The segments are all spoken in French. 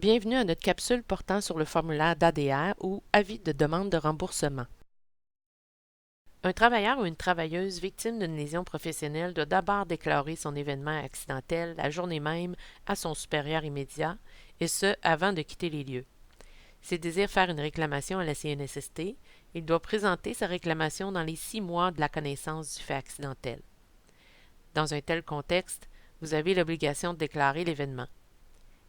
Bienvenue à notre capsule portant sur le formulaire d'ADR ou avis de demande de remboursement. Un travailleur ou une travailleuse victime d'une lésion professionnelle doit d'abord déclarer son événement accidentel la journée même à son supérieur immédiat, et ce, avant de quitter les lieux. S'il désire faire une réclamation à la CNSST, il doit présenter sa réclamation dans les 6 mois de la connaissance du fait accidentel. Dans un tel contexte, vous avez l'obligation de déclarer l'événement.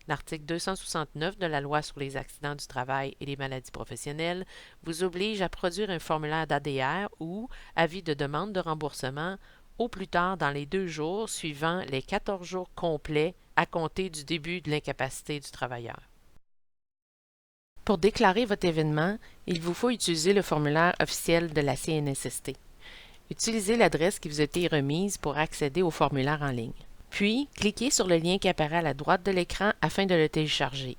L'article 269 de la Loi sur les accidents du travail et les maladies professionnelles vous oblige à produire un formulaire d'ADR ou avis de demande de remboursement au plus tard dans les 2 jours suivant les 14 jours complets à compter du début de l'incapacité du travailleur. Pour déclarer votre événement, il vous faut utiliser le formulaire officiel de la CNSST. Utilisez l'adresse qui vous a été remise pour accéder au formulaire en ligne. Puis, cliquez sur le lien qui apparaît à la droite de l'écran afin de le télécharger.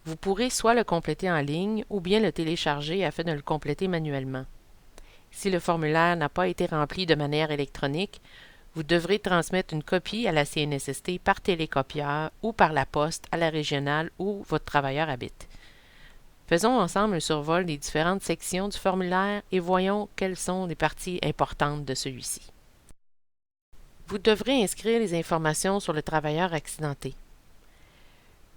Vous pourrez soit le compléter en ligne ou bien le télécharger afin de le compléter manuellement. Si le formulaire n'a pas été rempli de manière électronique, vous devrez transmettre une copie à la CNSST par télécopieur ou par la poste à la régionale où votre travailleur habite. Faisons ensemble un survol des différentes sections du formulaire et voyons quelles sont les parties importantes de celui-ci. Vous devrez inscrire les informations sur le travailleur accidenté.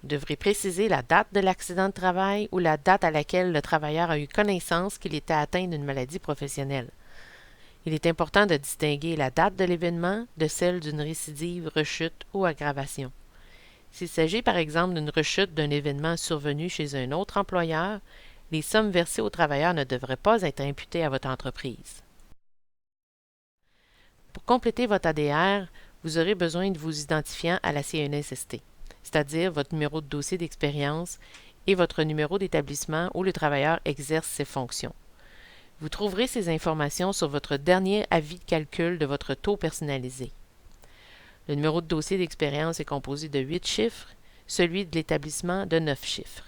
Vous devrez préciser la date de l'accident de travail ou la date à laquelle le travailleur a eu connaissance qu'il était atteint d'une maladie professionnelle. Il est important de distinguer la date de l'événement de celle d'une récidive, rechute ou aggravation. S'il s'agit par exemple d'une rechute d'un événement survenu chez un autre employeur, les sommes versées au travailleur ne devraient pas être imputées à votre entreprise. Pour compléter votre ADR, vous aurez besoin de vos identifiants à la CNSST, c'est-à-dire votre numéro de dossier d'expérience et votre numéro d'établissement où le travailleur exerce ses fonctions. Vous trouverez ces informations sur votre dernier avis de calcul de votre taux personnalisé. Le numéro de dossier d'expérience est composé de 8 chiffres, celui de l'établissement de 9 chiffres.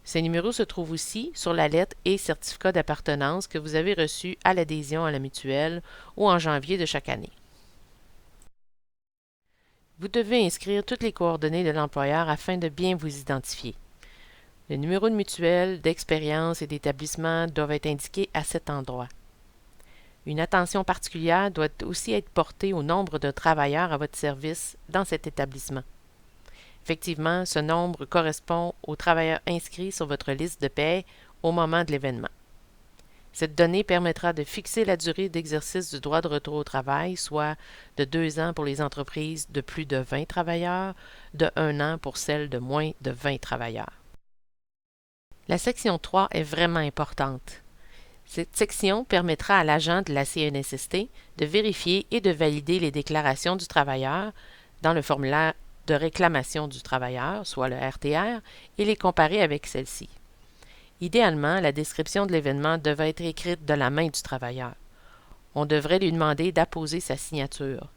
Ces numéros se trouvent aussi sur la lettre et certificat d'appartenance que vous avez reçu à l'adhésion à la mutuelle ou en janvier de chaque année. Vous devez inscrire toutes les coordonnées de l'employeur afin de bien vous identifier. Le numéro de mutuelle, d'expérience et d'établissement doivent être indiqués à cet endroit. Une attention particulière doit aussi être portée au nombre de travailleurs à votre service dans cet établissement. Effectivement, ce nombre correspond aux travailleurs inscrits sur votre liste de paie au moment de l'événement. Cette donnée permettra de fixer la durée d'exercice du droit de retour au travail, soit de 2 ans pour les entreprises de plus de 20 travailleurs, de 1 an pour celles de moins de 20 travailleurs. La section 3 est vraiment importante. Cette section permettra à l'agent de la CNSST de vérifier et de valider les déclarations du travailleur dans le formulaire de réclamation du travailleur, soit le RTR, et les comparer avec celle-ci. Idéalement, la description de l'événement devrait être écrite de la main du travailleur. On devrait lui demander d'apposer sa signature.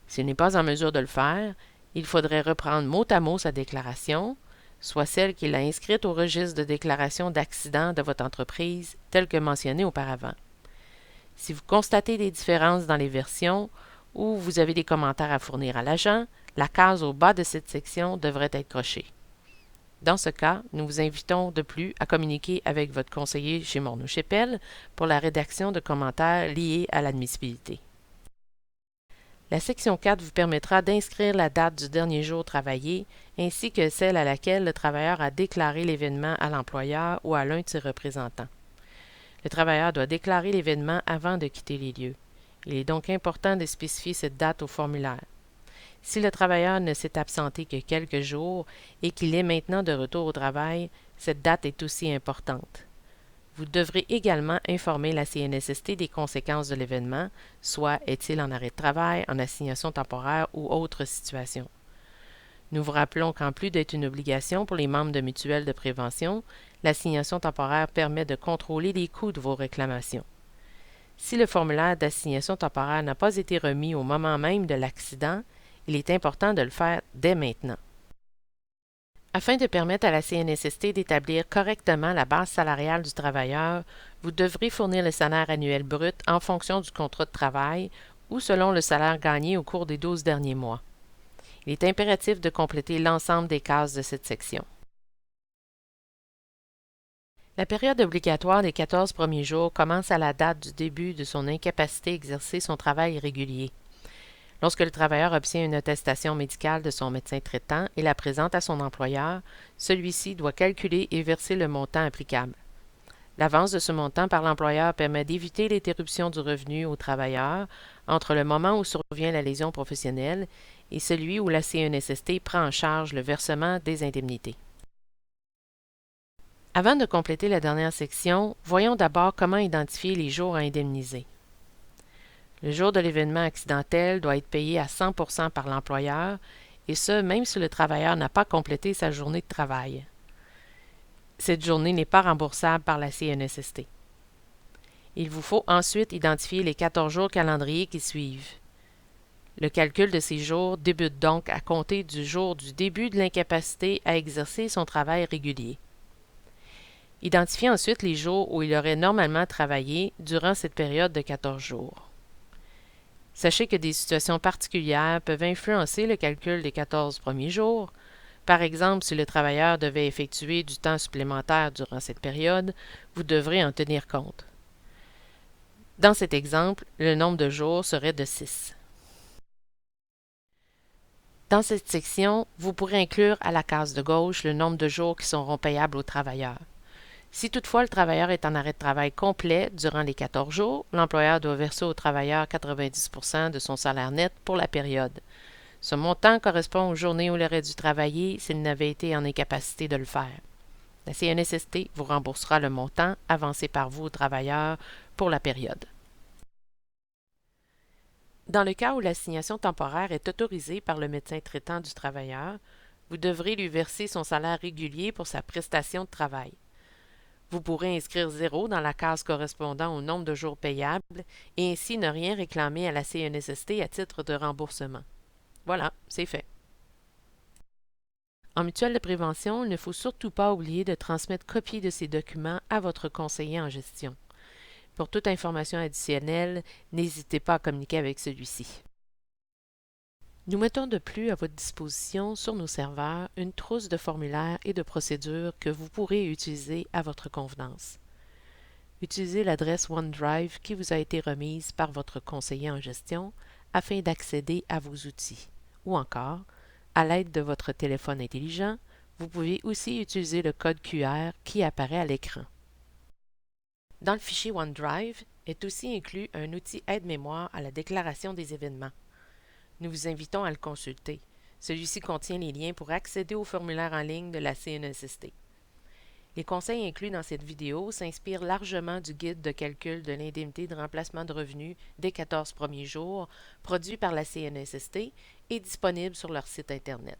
S'il n'est pas en mesure de le faire, il faudrait reprendre mot à mot sa déclaration, soit celle qu'il a inscrite au registre de déclaration d'accident de votre entreprise, telle que mentionnée auparavant. Si vous constatez des différences dans les versions ou vous avez des commentaires à fournir à l'agent, la case au bas de cette section devrait être cochée. Dans ce cas, nous vous invitons de plus à communiquer avec votre conseiller chez Morneau-Shepell pour la rédaction de commentaires liés à l'admissibilité. La section 4 vous permettra d'inscrire la date du dernier jour travaillé ainsi que celle à laquelle le travailleur a déclaré l'événement à l'employeur ou à l'un de ses représentants. Le travailleur doit déclarer l'événement avant de quitter les lieux. Il est donc important de spécifier cette date au formulaire. Si le travailleur ne s'est absenté que quelques jours et qu'il est maintenant de retour au travail, cette date est aussi importante. Vous devrez également informer la CNSST des conséquences de l'événement, soit est-il en arrêt de travail, en assignation temporaire ou autre situation. Nous vous rappelons qu'en plus d'être une obligation pour les membres de mutuelles de prévention, l'assignation temporaire permet de contrôler les coûts de vos réclamations. Si le formulaire d'assignation temporaire n'a pas été remis au moment même de l'accident, il est important de le faire dès maintenant. Afin de permettre à la CNSST d'établir correctement la base salariale du travailleur, vous devrez fournir le salaire annuel brut en fonction du contrat de travail ou selon le salaire gagné au cours des 12 derniers mois. Il est impératif de compléter l'ensemble des cases de cette section. La période obligatoire des 14 premiers jours commence à la date du début de son incapacité à exercer son travail régulier. Lorsque le travailleur obtient une attestation médicale de son médecin traitant et la présente à son employeur, celui-ci doit calculer et verser le montant applicable. L'avance de ce montant par l'employeur permet d'éviter l'interruption du revenu au travailleur entre le moment où survient la lésion professionnelle et celui où la CNSST prend en charge le versement des indemnités. Avant de compléter la dernière section, voyons d'abord comment identifier les jours à indemniser. Le jour de l'événement accidentel doit être payé à 100% par l'employeur, et ce, même si le travailleur n'a pas complété sa journée de travail. Cette journée n'est pas remboursable par la CNSST. Il vous faut ensuite identifier les 14 jours calendriers qui suivent. Le calcul de ces jours débute donc à compter du jour du début de l'incapacité à exercer son travail régulier. Identifiez ensuite les jours où il aurait normalement travaillé durant cette période de 14 jours. Sachez que des situations particulières peuvent influencer le calcul des 14 premiers jours. Par exemple, si le travailleur devait effectuer du temps supplémentaire durant cette période, vous devrez en tenir compte. Dans cet exemple, le nombre de jours serait de 6. Dans cette section, vous pourrez inclure à la case de gauche le nombre de jours qui seront payables au travailleur. Si toutefois le travailleur est en arrêt de travail complet durant les 14 jours, l'employeur doit verser au travailleur 90% de son salaire net pour la période. Ce montant correspond aux journées où il aurait dû travailler s'il n'avait été en incapacité de le faire. La CNSST vous remboursera le montant avancé par vous au travailleur pour la période. Dans le cas où l'assignation temporaire est autorisée par le médecin traitant du travailleur, vous devrez lui verser son salaire régulier pour sa prestation de travail. Vous pourrez inscrire 0 dans la case correspondant au nombre de jours payables et ainsi ne rien réclamer à la CNSST à titre de remboursement. Voilà, c'est fait. En mutuelle de prévention, il ne faut surtout pas oublier de transmettre copie de ces documents à votre conseiller en gestion. Pour toute information additionnelle, n'hésitez pas à communiquer avec celui-ci. Nous mettons de plus à votre disposition sur nos serveurs une trousse de formulaires et de procédures que vous pourrez utiliser à votre convenance. Utilisez l'adresse OneDrive qui vous a été remise par votre conseiller en gestion afin d'accéder à vos outils. Ou encore, à l'aide de votre téléphone intelligent, vous pouvez aussi utiliser le code QR qui apparaît à l'écran. Dans le fichier OneDrive est aussi inclus un outil aide-mémoire à la déclaration des événements. Nous vous invitons à le consulter. Celui-ci contient les liens pour accéder au formulaire en ligne de la CNSST. Les conseils inclus dans cette vidéo s'inspirent largement du guide de calcul de l'indemnité de remplacement de revenus des 14 premiers jours produit par la CNSST et disponible sur leur site Internet.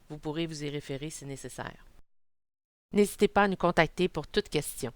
Vous pourrez vous y référer si nécessaire. N'hésitez pas à nous contacter pour toute question.